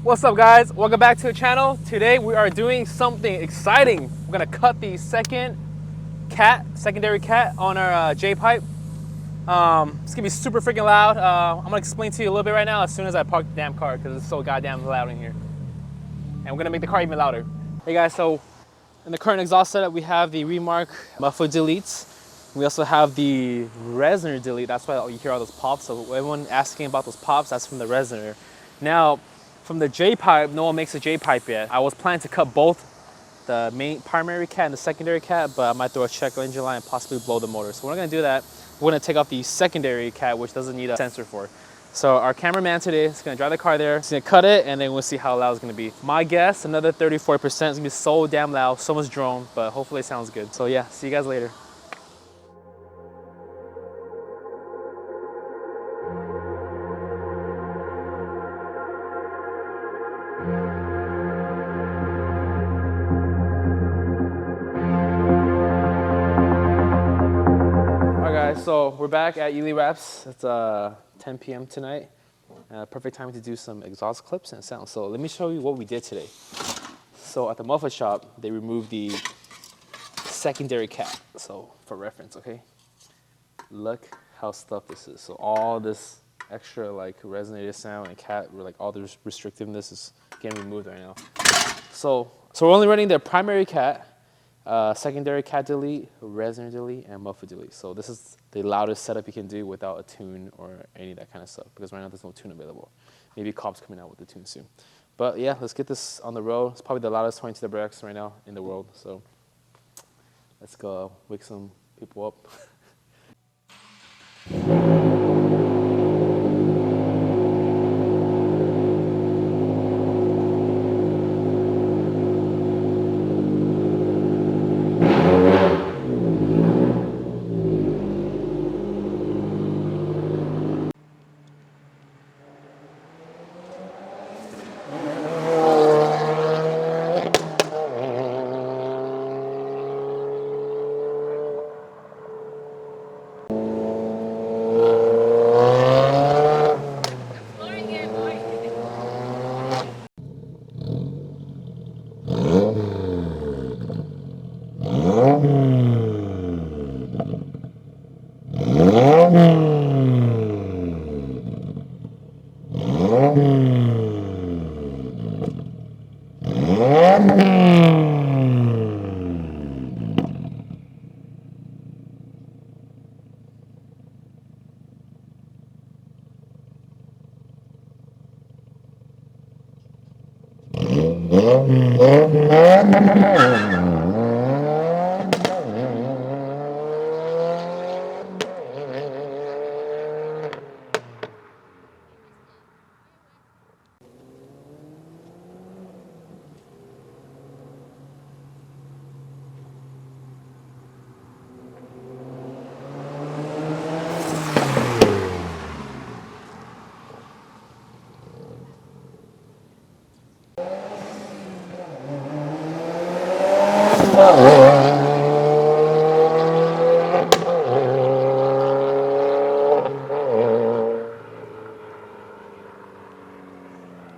What's up, guys? Welcome back to the channel. Today we are doing something exciting. We're gonna cut the secondary cat on our J pipe. It's gonna be super freaking loud. I'm gonna explain to you a little bit right now as soon as I park the damn car because it's so goddamn loud in here. And we're gonna make the car even louder. Hey guys, so in the current exhaust setup we have the Remark muffler deletes. We also have the resonator delete. That's why you hear all those pops. So everyone asking about those pops, that's from the resonator. Now, from the J pipe, no one makes a J pipe yet. I was planning to cut both the main primary cat and the secondary cat, but I might throw a check engine light and possibly blow the motor. So we're not gonna do that. We're gonna take off the secondary cat, which doesn't need a sensor for. So our cameraman today is gonna drive the car there. He's gonna cut it, and then we'll see how loud it's gonna be. My guess, another 34%. It's gonna be so damn loud, so much drone, but hopefully it sounds good. So yeah, see you guys later. So we're back at Ely Wraps. It's 10 p.m. tonight. Perfect time to do some exhaust clips and sounds. So let me show you what we did today. So at the muffler shop, they removed the secondary cat. So for reference, okay? Look how stuffed this is. So all this extra like resonator sound and cat, like all the restrictiveness is getting removed right now. So we're only running the primary cat, secondary cat delete, resonator delete, and muffler delete. So this is the loudest setup you can do without a tune or any of that kind of stuff, because right now there's no tune available. Maybe Cobb's coming out with the tune soon. But yeah, let's get this on the road. It's probably the loudest 22 WRX right now in the world. So let's go wake some people up.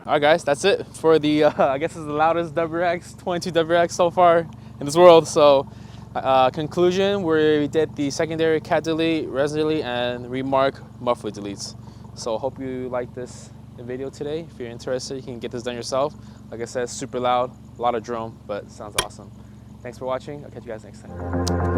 All right, guys, that's it for the, I guess it's the loudest WRX, 22 WRX so far in this world. So conclusion, we did the secondary cat delete, resonator delete, and Remark muffler deletes. So hope you like this video today. If you're interested, you can get this done yourself. Like I said, super loud, a lot of drone, but it sounds awesome. Thanks for watching. I'll catch you guys next time.